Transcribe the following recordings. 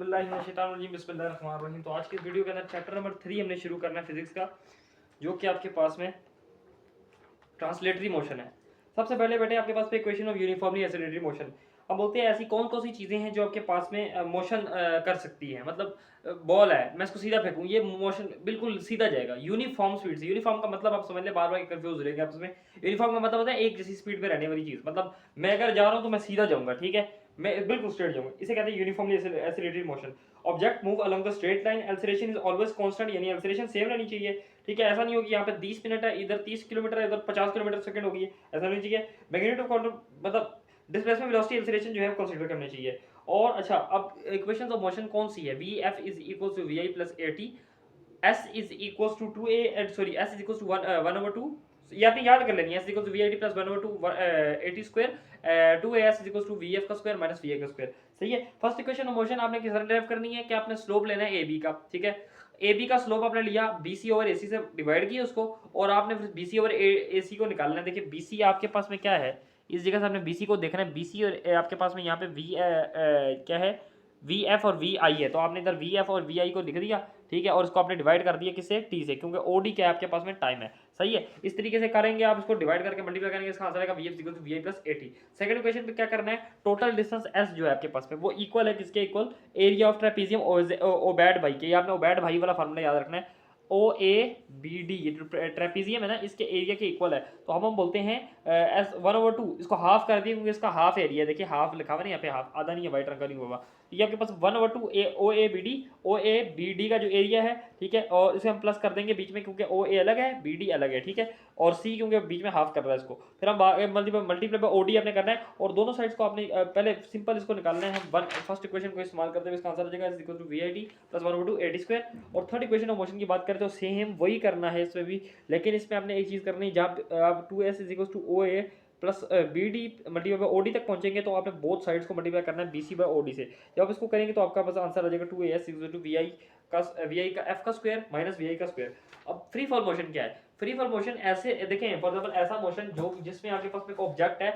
औज़ुबिल्लाहिमिनश्शैतानिर्रजीम बिस्मिल्लाहिर्रहमानिर्रहीम। तो आज की वीडियो के अंदर चैप्टर नंबर 3 हमने शुरू करना है फिजिक्स का, जो कि आपके पास में ट्रांसलेटरी मोशन है। सबसे पहले बेटे आपके पास पे इक्वेशन ऑफ यूनिफॉर्मली एक्सेलरेटरी मोशन। अब बोलते हैं ऐसी कौन कौन सी चीज़ें हैं जो आपके पास में मोशन कर सकती हैं। मतलब बॉल है, मैं इसको सीधा फेंकूँ, ये मोशन बिल्कुल सीधा जाएगा यूनिफॉर्म स्पीड से। यूनिफॉर्म का मतलब आप समझ लें, बार बार कंफ्यूज हो जाएंगे आप इसमें। यूनिफॉर्म का मतलब होता है एक जैसी स्पीड में रहने वाली चीज़। मतलब मैं अगर जा रहा हूँ तो मैं सीधा जाऊँगा, ठीक है, मैं बिल्कुल स्ट्रेट जाऊँगा, इसे कहते हैं uniformly accelerated motion. Object move along the straight line, acceleration is always constant, यानी एक्सेलरेशन सेम रहनी चाहिए, ठीक है। ऐसा नहीं हो कि यहाँ पे 20 मिनट है, इधर 30 किलोमीटर है, इधर 50 किलोमीटर सेकंड होगी, ऐसा नहीं चाहिए। मैग्नीट्यूड ऑफ क्वांटम मतलब डिस्प्लेसमेंट वेलोसिटी एक्सेलरेशन जो है कंसीडर करनी चाहिए। और अच्छा, अब इक्वेशंस ऑफ मोशन कौन सी है? V F is equal to V I plus A T, S is equal to 2 A and sorry S is equal to 1/2, ये आपने याद कर लेनी है। S equal to V I T plus 1/2 A T square, 2 A S is equal to V F का square minus V A का square. सही है। फर्स्ट इक्वेशन ऑफ मोशन आपने किस तरह डेराइव करनी है कि आपने स्लोप लेना है ए बी का, ठीक है। ए बी का स्लोप आपने लिया, बी सी ओवर ए सी से डिवाइड किया उसको, और आपने फिर बी सी ओवर ए सी को निकालना है। देखिए बी सी आपके पास में क्या है, इस जगह से आपने बी सी को देखना है। बी सी और आपके पास में यहाँ पे वी क्या है, वी एफ और वी आई है, तो आपने इधर वी एफ और वी आई को लिख दिया, ठीक है, और इसको आपने डिवाइड कर दिया किससे, टी से, क्योंकि ओ डी क्या है आपके पास में, टाइम है। सही है। इस तरीके से करेंगे आप, इसको डिवाइड करके मल्टीप्लाई करेंगे, इसका आंसर आएगा V F equal to V I plus A T. Second equation पे क्या करना है, टोटल डिस्टेंस एस जो है आपके पास में वो इक्वल है किसके, इक्वल एरिया ऑफ ट्रेपीजियम ओबैड भाई के। ये आपने ओबैड भाई वाला फार्मूला याद रखना है। ओ ए बी डी, ये ट्रेपीजियम है ना, इसके एरिया के इक्वल है, तो हम बोलते हैं एस 1/2, इसको हाफ कर दिए क्योंकि इसका हाफ एरिया, देखिए हाफ लिखा हुआ है यहाँ पे, हाफ आधा नहीं है, वाइट रंग का नहीं हुआ। ये आपके पास 1/2 O A B D, O A B D का जो एरिया है, ठीक है, और इसे हम प्लस कर देंगे बीच में क्योंकि ओ ए अलग है, बी डी अलग है, ठीक है, और सी क्योंकि बीच में हाफ कर रहा है इसको। फिर हम मल्टीप्लाई बाय ओ डी आपने करना है, और दोनों साइड्स को आपने पहले सिंपल इसको निकालना है। हम फर्स्ट इक्वेशन को इस्तेमाल करते हुए इसका आंसर आ जाएगा is equal to V I T plus 1/2 A T square. और थर्ड इक्वेशन ऑफ मोशन की बात करें तो सेम वही करना है इसमें भी, लेकिन इसमें आपने एक चीज़ करनी है, जहाँ आप 2s is equal to O A plus B D multiply by O D तक पहुंचेंगे तो आपने बोथ साइड्स को मल्टीप्लाई करना है B C by O D से। जब आप इसको करेंगे तो आपका बस आंसर आ जाएगा 2as इक्वल टू वी आई का एफ का स्क्वायर माइनस वी आई का स्क्वायर। अब फ्री फॉल मोशन क्या है? फ्री फॉल मोशन ऐसे देखें, फॉर एग्जांपल ऐसा मोशन जो जिसमें आपके पास में एक ऑब्जेक्ट है,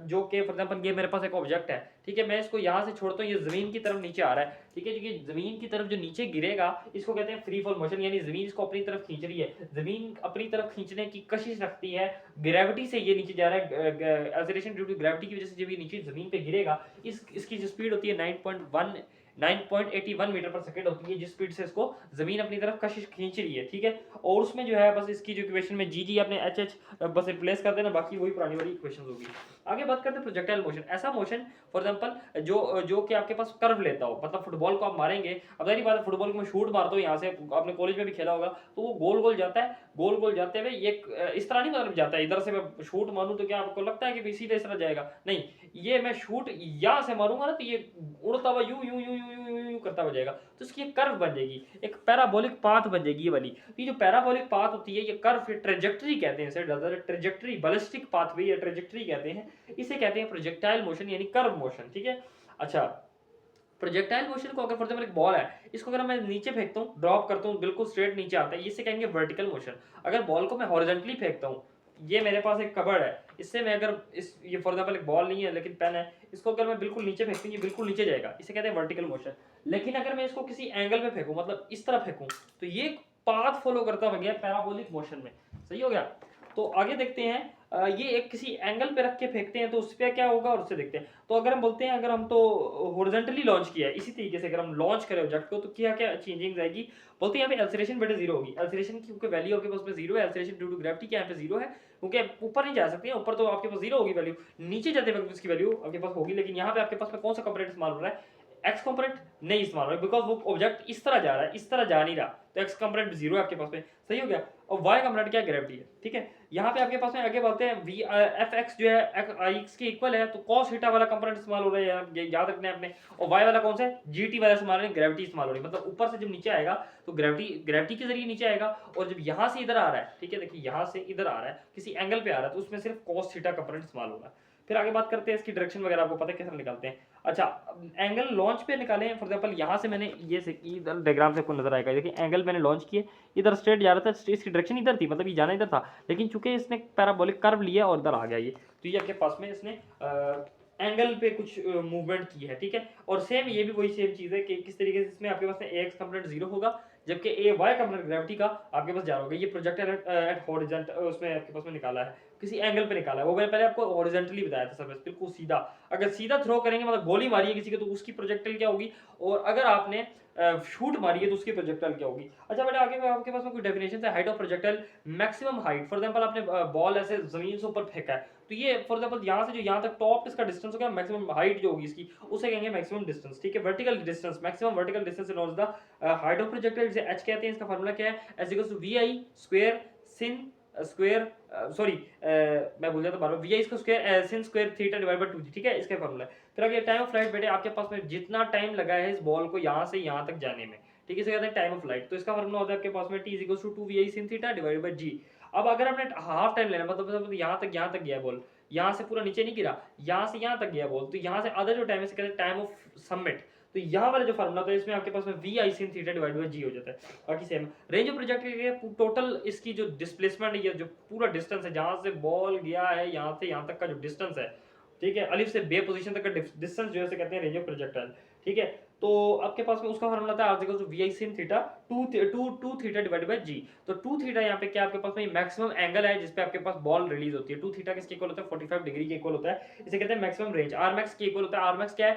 जो कि फॉर एग्जांपल ये मेरे पास एक ऑब्जेक्ट है, ठीक है, मैं इसको यहाँ से छोड़ता हूँ, ये जमीन की तरफ नीचे आ रहा है, ठीक है, क्योंकि जमीन की तरफ जो नीचे गिरेगा इसको कहते हैं फ्री फॉल मोशन, यानी जमीन इसको अपनी तरफ खींच रही है, जमीन अपनी तरफ खींचने की कशिश रखती है, ग्रेविटी से ये नीचे जा रहा है, एक्सेलरेशन ड्यू टू ग्रेविटी की वजह से जब ये नीचे जमीन पे गिरेगा, इसकी जो स्पीड होती है 9.81 मीटर पर सेकंड होती है, जिस स्पीड से इसको जमीन अपनी तरफ कशिश खींच रही है, ठीक है। और उसमें जो है बस इसकी जो इक्वेशन में जी जी आपने एच एच बस रिप्लेस कर देना, बाकी वही पुरानी वाली इक्वेशन होगी। आगे बात करते हैं प्रोजेक्टाइल मोशन। ऐसा मोशन फॉर एग्जांपल जो कि आपके पास कर्व लेता हो, मतलब फुटबॉल को आप मारेंगे, अब सारी बात है, फुटबॉल को मैं शूट मारता हूँ यहाँ से, आपने कॉलेज में भी खेला होगा, तो वो गोल गोल जाता है, गोल गोल जाते हुए ये इस तरह नहीं मतलब जाता है, इधर से मैं शूट मारूं तो क्या आपको लगता है कि सीधे इस तरह जाएगा? नहीं, ये मैं शूट यहाँ से मारूंगा ना तो ये उड़ता हुआ यूं यूं यूं यूं यूं यूं यूं करता हुआ जाएगा, तो इसकी एक कर्व बन जाएगी, एक पैराबोलिक पाथ बन जाएगी ये वाली। तो ये जो पैराबोलिक पाथ होती है, ये कर्व फिर ट्रेजेक्टरी कहते हैं, इसे ट्रेजेक्टरी बैलिस्टिक पाथ भी या ट्रेजेक्टरी कहते हैं, इसे कहते हैं प्रोजेक्टाइल मोशन यानी कर्व मोशन, ठीक है। अच्छा, प्रोजेक्टाइल मोशन को अगर फॉर एग्जांपल एक बॉल है, इसको अगर मैं नीचे फेंकता हूँ, ड्रॉप करता हूँ, बिल्कुल स्ट्रेट नीचे आता है, इसे कहेंगे वर्टिकल मोशन। अगर बॉल को मैं हॉरिजॉन्टली फेंकता हूँ, ये मेरे पास एक कबर्ड है, इससे मैं अगर इस ये फॉर एग्जांपल एक बॉल नहीं है लेकिन पेन है, इसको अगर मैं बिल्कुल नीचे फेंकूँ, ये बिल्कुल नीचे जाएगा, इसे कहते हैं वर्टिकल मोशन। लेकिन अगर मैं इसको किसी एंगल पे फेंकूँ, मतलब इस तरह फेंकूँ, तो ये पाथ फॉलो करता हुआ गया पैराबोलिक मोशन में। सही हो गया। तो आगे देखते हैं, ये एक किसी एंगल पे रख के फेंकते हैं तो उस पर क्या होगा और उससे देखते हैं। तो अगर हम बोलते हैं, अगर हम तो हॉरिजॉन्टली लॉन्च किया है, इसी तरीके से अगर हम लॉन्च करें ऑब्जेक्ट को, तो क्या क्या चेंजिंग आएगी? बोलते हैं यहाँ पे एक्सेलरेशन बेटे जीरो होगी। एक्सेलरेशन की क्योंकि वैल्यू आपके पास में जीरो है, एक्सेलरेशन ड्यू टू ग्रेविटी क्या यहाँ पे जीरो है, क्योंकि ऊपर नहीं जा सकती है, ऊपर तो आपके पास जीरो होगी वैल्यू, नीचे जाते वक्त इसकी वैल्यू आपके पास होगी। लेकिन यहाँ पे आपके पास में कौन सा कंपोनेंट इस्तेमाल हो रहा है? एक्स कंपोनेंट नहीं इस्तेमाल हो रहा है, बिकॉज वो ऑब्जेक्ट इस तरह जा रहा है, इस तरह जा नहीं रहा, तो एक्स कंपोनेंट जीरो है आपके पास में। सही हो गया। और वाई कंपोनेंट क्या, ग्रेविटी है, ठीक है। यहाँ पे आपके पास में आगे बोलते हैं वी एफ एक्स जो है आई एक्स के इक्वल है, तो कॉस थीटा वाला कंपोनेंट इस्तेमाल हो रहा है, ये याद रखना है आपने। और वाई वाला कौन सा है? जी टी वाला इस्तेमाल है, ग्रेविटी इस्तेमाल हो रही है, मतलब ऊपर से जब नीचे आएगा तो ग्रेविटी के जरिए नीचे आएगा, और जब यहाँ से इधर आ रहा है, ठीक है, देखिए यहाँ से इधर आ रहा है, किसी एंगल पे आ रहा है, तो उसमें सिर्फ कॉस थीटा कंपोनेंट इस्तेमाल होगा। फिर आगे बात करते हैं इसकी डायरेक्शन वगैरह, आपको पता है कैसे निकालते हैं। अच्छा, एंगल लॉन्च पे निकाले, फॉर एग्जांपल यहाँ से मैंने ये इधर डायग्राम से आपको नजर आएगा, देखिए एंगल मैंने लॉन्च किए, इधर स्ट्रेट जा रहा था, इसकी डायरेक्शन इधर थी, मतलब ये जाना इधर था, लेकिन चूंकि इसने पैराबोलिक कर्व लिया और इधर आ गया ये, तो ये आपके पास में इसने एंगल पे कुछ मूवमेंट की है, ठीक है। और सेम ये भी वही सेम चीज़ है कि किस तरीके से इसमें आपके पास में ए एक्स कंपोनेंट 0 होगा, जबकि ए वाई कंपोनेंट ग्रेविटी का आपके पास 0 होगा। ये प्रोजेक्टर एट हॉरिजॉन्टल उसमें आपके पास में निकाला है, किसी एंगल पे निकाला है। वो मैंने पहले आपको हॉरिजॉन्टली बताया था सरफेस, बिल्कुल सीधा। अगर सीधा थ्रो करेंगे मतलब गोली मारी है किसी को, तो उसकी प्रोजेक्टाइल क्या होगी, और अगर आपने शूट मारी है तो उसकी प्रोजेक्टाइल क्या होगी। अच्छा बेटा आगे आपके पास में कोई डेफिनेशन है, height of projectile, maximum height. For example आपने बॉल ऐसे जमीन से ऊपर फेंका है, तो ये फॉर एग्जांपल यहाँ से जो यहाँ तक टॉप इसका डिस्टेंस होगा, मैक्सिमम हाइट जो होगी इसकी, उसे कहेंगे मैक्सिमम डिस्टेंस, ठीक है। Vertical distance, maximum vertical distance is the height of projectile, जिसे एच कहते हैं। इसका फार्मूला क्या है, H equals to V I square sin square sorry मैं भूल जाता बार-बार, वी आई इसका square sin square theta divide by 2g, ठीक है। इसका फार्मूला फिर आगे टाइम ऑफ फ्लाइट बेटे आपके पास में जितना टाइम लगा है इस बॉल को यहाँ से यहाँ तक जाने में, ठीक है, इसे कहते हैं टाइम ऑफ फ्लाइट। तो इसका फार्मूला होता है आपके पास में t equals to 2vi sin theta divided by g। अब अगर आपने हाफ टाइम लेना मतलब यहाँ तक गया बॉल, यहाँ से पूरा नीचे नहीं गिरा, यहाँ से यहाँ तक गया बॉल, तो यहाँ से आधा जो टाइम है इसे कहते हैं टाइम ऑफ सबमिट। तो यहाँ वाला जो फार्मूला था इसमें आपके पास में V I sin theta divide by G हो जाता है। बाकी same range of projectile total इसकी जो डिस्प्लेसमेंट है, जो पूरा डिस्टेंस है जहाँ से बॉल गया है यहाँ से यहाँ तक का जो डिस्टेंस है, ठीक है, अलिफ से बे पोजीशन तक का डिस्टेंस जो है कहते हैं रेंज ऑफ प्रोजेक्टाइल, ठीक है। तो आपके पास में उसका फार्मूला था r equal to vi sin theta 2 theta divided by g। तो 2 थीटा यहाँ पे क्या आपके पास में मैक्सिमम एंगल है जिस पे आपके पास बॉल रिलीज होती है। 2 थीटा किसके इक्वल होता है, 45 डिग्री के इक्वल होता है। इसे कहते हैं मैक्सिमम रेंज। r max के इक्वल होता है, r max क्या है,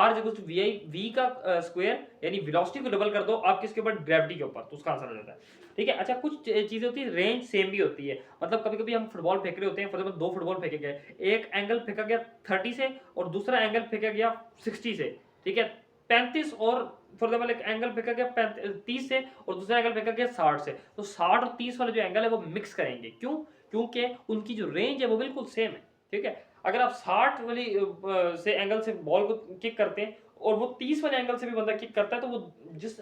r equal to vi v का स्क्वायर यानी वेलोसिटी को डबल कर दो आप किसके ऊपर, ग्रेविटी के ऊपर, तो उसका आंसर हो जाता है, ठीक है। अच्छा कुछ चीजें होती है रेंज सेम भी होती है, मतलब कभी कभी हम फुटबॉल फेंक रहे होते हैं, फॉर एग्जांपल 2 फुटबॉल फेंके गए, एक एंगल फेंका गया 30 से और दूसरा एंगल फेंका गया 60 से, ठीक है, 35, और फॉर एग्जांपल एक एंगल फेंका गया 30 से और दूसरा एंगल फेंका गया 60 से, तो 60 और 30 वाला जो एंगल है वो मिक्स करेंगे, क्यों, क्योंकि उनकी जो रेंज है वो बिल्कुल सेम है, ठीक है। अगर आप 60 वाली से एंगल से बॉल को किक करते हैं और वो 30 वाले एंगल से भी बंदा किक करता है, तो वो जिस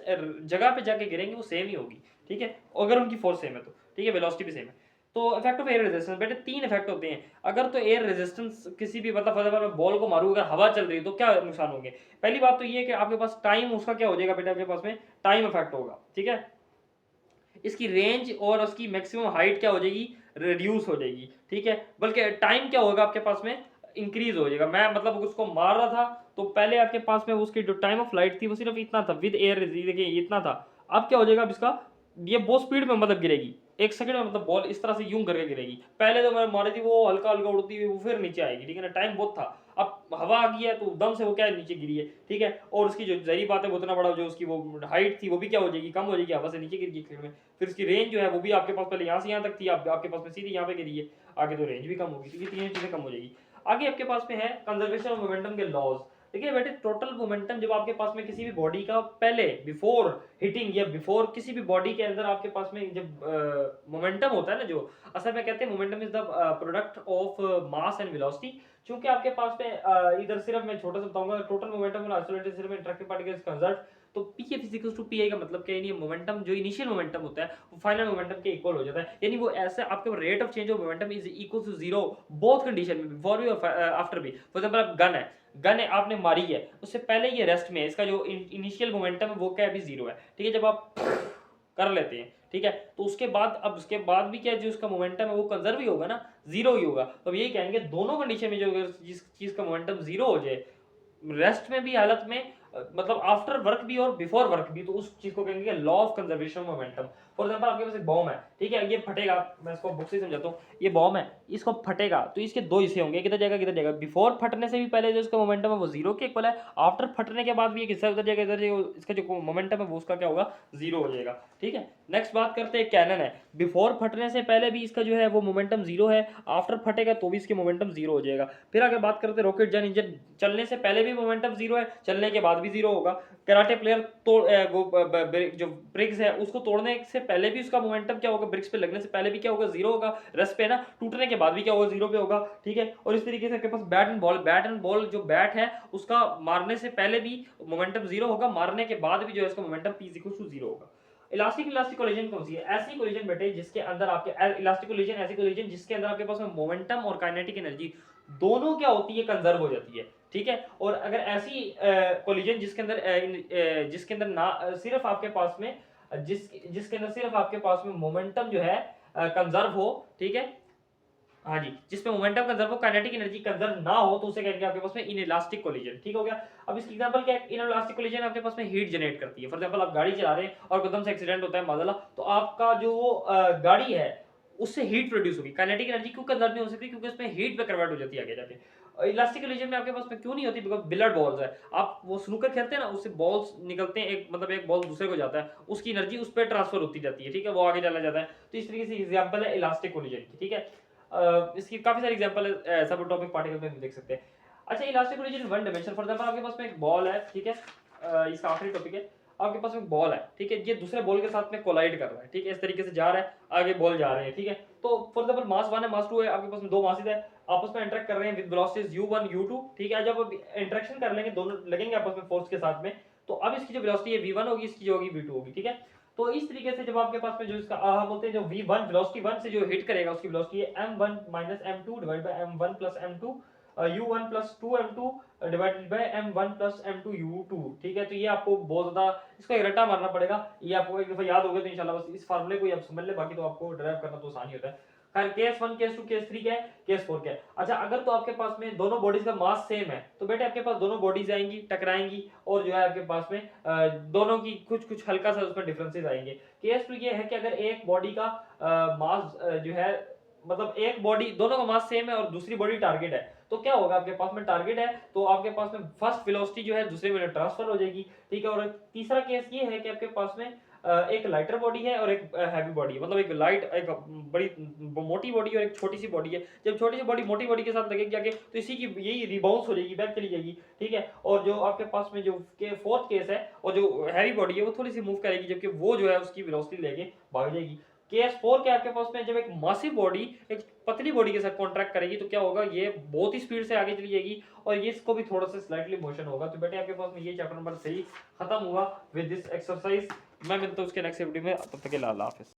जगह पे जाके गिरेंगे वो सेम ही होगी, ठीक है, अगर उनकी फोर्स सेम है तो, ठीक है, वेलोसिटी भी सेम है। तो इफेक्ट ऑफ एयर रेजिस्टेंस बेटे 3 इफेक्ट होते हैं। अगर तो एयर रेजिस्टेंस किसी भी मतलब फॉर एग्जांपल मैं बॉल को मारूं अगर हवा चल रही है तो क्या नुकसान होंगे। पहली बात तो ये है कि आपके पास टाइम उसका क्या हो जाएगा बेटा, आपके पास में टाइम इफेक्ट होगा, ठीक है। इसकी रेंज और उसकी मैक्सिमम हाइट क्या हो जाएगी, रिड्यूस हो जाएगी, ठीक है। बल्कि टाइम क्या होगा आपके पास में, इंक्रीज हो जाएगा। मैं मतलब उसको मार रहा था तो पहले आपके पास में उसकी जो टाइम ऑफ फ्लाइट थी वो सिर्फ इतना था, विद एयर देखिए इतना था। अब क्या हो जाएगा, अब इसका ये बहुत स्पीड में मतलब गिरेगी, 1 सेकंड में मतलब बॉल इस तरह से यूं करके गिरेगी। पहले तो मैं मारी थी वो हल्का हल्का उड़ती हुई वो फिर नीचे आएगी, ठीक है ना, टाइम बहुत था। अब हवा आ गई है तो दम से वो क्या है नीचे गिरी है, ठीक है। और उसकी जो जहरी बात है वो उतना बड़ा जो उसकी वो हाइट थी वो भी क्या हो जाएगी, कम हो जाएगी, हवा से नीचे गिर गई में। फिर इसकी रेंज जो है वो भी आपके पास पहले यहाँ से यहाँ तक थी, आपके पास में सीधी यहाँ पे गिरी है, आगे तो रेंज भी कम होगी, क्योंकि 3 चीजें कम हो जाएगी। आगे आपके पास में है कंजर्वेशन ऑफ मोमेंटम के लॉज। देखिए बेटे टोटल मोमेंटम जब आपके पास में किसी भी बॉडी का पहले बिफोर हिटिंग या बिफोर किसी भी बॉडी के अंदर आपके पास में जब मोमेंटम होता है ना, जो असल में कहते हैं momentum is the product of mass and velocity. चूंकि आपके पास में इधर सिर्फ मैं छोटा सा बताऊंगा, टोटल मोमेंटम और आइसोलेटेड सिर्फ इंटरेक्टिव पार्टिकल्स कंजर्व, तो P F is equals to P I का मतलब क्या है, ये मोमेंटम जो इनिशियल मोमेंटम होता है वो फाइनल मोमेंटम के इक्वल हो जाता है। यानी वो ऐसे आपके rate of change of momentum is equal to 0 both condition में, बिफोर भी और आफ्टर भी। फॉर एग्जांपल गन है आपने मारी है, उससे पहले ये रेस्ट में है, इसका जो इनिशियल मोमेंटम है वो क्या है, अभी 0 है, ठीक है। जब आप कर लेते हैं, ठीक है, तो उसके बाद अब उसके बाद भी क्या जो उसका मोमेंटम है वो कंजर्व ही होगा ना, 0 ही होगा। तो अब यही कहेंगे दोनों कंडीशन में जो जिस चीज का मोमेंटम 0 हो जाए, रेस्ट में भी हालत में मतलब आफ्टर वर्क भी और बिफोर वर्क भी, तो उस चीज को कहेंगे law of conservation of momentum. For example आपके पास एक बॉम्ब है, ठीक है, ये फटेगा, मैं इसको बुक से समझाता हूँ, ये बॉम्ब है, इसको फटेगा तो इसके 2 हिस्से होंगे, किधर जाएगा किधर जाएगा। बिफोर फटने से भी पहले जो इसका मोमेंटम है वो 0 के इक्वल है, आफ्टर फटने के बाद भी एक हिस्सा उधर जाएगा इधर जाएगा, इसका जो मोमेंटम है वो उसका क्या होगा, 0 हो जाएगा, ठीक है। नेक्स्ट बात करते हैं कैनन है, बिफोर फटने से पहले भी इसका जो है वो मोमेंटम 0 है, आफ्टर फटेगा तो भी इसके मोमेंटम 0 हो जाएगा। फिर आगे बात करते हैं रॉकेट जन इंजन, चलने से पहले भी मोमेंटम 0 है, चलने के बाद भी 0 होगा। कराटे प्लेयर जो ब्रिक्स है उसको तोड़ने से पहले भी उसका मोमेंटम क्या होगा, ब्रिक्स पे लगने से पहले भी क्या होगा, 0 होगा, रस पे ना, टूटने के बाद भी क्या होगा, 0 पे होगा, ठीक है। और इस तरीके से आपके पास बैट एंड बॉल जो बैट है उसका मारने से पहले भी मोमेंटम 0 होगा, मारने के बाद भी जो है उसका मोमेंटम p = 0 होगा। इलास्टिक कोलिजन कौन सी है, ऐसी कोलिजन बेटे जिसके अंदर आपके इलास्टिक कोलिजन ऐसी कोलिजन जिसके अंदर आपके पास में मोमेंटम और काइनेटिक एनर्जी दोनों क्या होती है, कंजर्व हो जाती है, ठीक है। और अगर ऐसी कोलिजन जिसके अंदर ना सिर्फ आपके पास में जिसके अंदर सिर्फ आपके पास में मोमेंटम जो है कंजर्व हो, ठीक है, हाँ जी, जिसमें मोमेंटम कंजर्व हो, काइनेटिक एनर्जी कंजर्व ना हो तो उसे कहेंगे आपके पास में इनइलास्टिक कोलिजन। ठीक हो गया। अब इसकी एग्जांपल क्या है, इनइलास्टिक कोलिजन आपके पास में हीट जनरेट करती है। फॉर एग्जांपल आप गाड़ी चला रहे हैं और एकदम से एक्सीडेंट होता है माज़अल्लाह, तो आपका जो गाड़ी है उससे हीट प्रोड्यूस होगी। काइनेटिक एनर्जी क्यों कंजर्व नहीं हो सकती, क्योंकि उसमें हीट में कन्वर्ट हो जाती है आगे जाके। इलास्टिक कोलिजन में आपके पास में क्यों नहीं होती, बिकॉज़ बिलियर्ड बॉल्स है। आप वो स्नूकर खेलते हैं ना, उससे बॉल्स निकलते हैं, एक मतलब एक बॉल दूसरे को जाता है, उसकी एनर्जी उस पे ट्रांसफर होती जाती है, ठीक है? वो आगे चला जाता है। तो इस तरीके से एग्जांपल है इलास्टिक कोलिजन की, ठीक है? इसकी काफ़ी सारी एग्जांपल है, सबएटॉमिक पार्टिकल में भी देख सकते हैं। अच्छा, elastic collision one dimension, for example आपके पास में एक बॉल है, ठीक है? इसका आखिरी टॉपिक है। आपके पास में बॉल है, ठीक है? ये दूसरे बॉल के साथ में कोलाइड कर रहा है, ठीक है? इस तरीके से जा रहा है, आगे बॉल जा रहे हैं, ठीक है? तो फॉर एग्जांपल मास 1 है, मास 2 है, आपके पास में दो मासेस है, आपस में इंटरेक्ट कर रहे हैं विद वेलोसिटीज u1 u2, ठीक है? जब इंटरेक्शन कर लेंगे, दोनों लगेंगे आपस में फोर्स के साथ में, तो अब इसकी जो वेलोसिटी है v1 होगी, इसकी जो होगी v2 होगी, ठीक है? तो इस तरीके से जब आपके पास में जो इसका हम बोलते हैं जो v1 वेलोसिटी 1 से जो हिट करेगा उसकी वेलोसिटी है m1 m2 divide by m1 m2 u1 2m2 divided by m1 m2 u2, ठीक है? तो ये आपको बहुत ज्यादा इसको एक रट्टा मारना पड़ेगा, ये आपको एक दफा याद हो गया तो इंशाल्लाह बस इस फार्मूले को आप समझ ले, बाकी तो आपको ड्राइव करना तो आसान ही होता है। खैर, केस 1 केस 2 केस 3 क्या है, केस 4 क्या है? अच्छा, अगर तो आपके पास में दोनों बॉडीज का मास सेम है तो बेटे आपके पास दोनों बॉडीज आएंगी, टकराएंगी और जो है आपके पास में दोनों की कुछ कुछ हल्का सा उसमें डिफरेंसेस आएंगे। केस 2 ये है कि अगर एक बॉडी का मास जो है, मतलब एक बॉडी दोनों का मास सेम है और दूसरी बॉडी टारगेट है, तो क्या होगा, आपके पास में टारगेट है तो आपके पास में फर्स्ट वेलोसिटी जो है दूसरे में ट्रांसफर हो जाएगी, ठीक है? और तीसरा केस ये है कि आपके पास में एक लाइटर बॉडी है और एक हैवी बॉडी है, मतलब एक लाइट एक बड़ी मोटी बॉडी और एक छोटी सी बॉडी है। जब छोटी सी बॉडी मोटी बॉडी के साथ लगेगी आगे तो इसी की यही रिबाउंस हो जाएगी, बैक चली जाएगी, ठीक है? और जो आपके पास में जो फोर्थ केस है और जो हैवी बॉडी है वो थोड़ी सी मूव करेगी, जबकि वो जो है उसकी वेलोसिटी लेके भाग जाएगी। केस 4 के आपके पास में जब एक मासिव बॉडी एक पतली बॉडी के साथ कॉन्ट्रैक्ट करेगी तो क्या होगा, ये बहुत ही स्पीड से आगे चली जाएगी और ये इसको भी थोड़ा सा स्लाइटली मोशन होगा। तो बेटे आपके पास में ये चैप्टर नंबर 3 खत्म हुआ विद दिस एक्सरसाइज। मैं मिलता हूँ उसके नेक्स्ट वीडियो में, तब तक के लिए अल्लाह हाफिज़।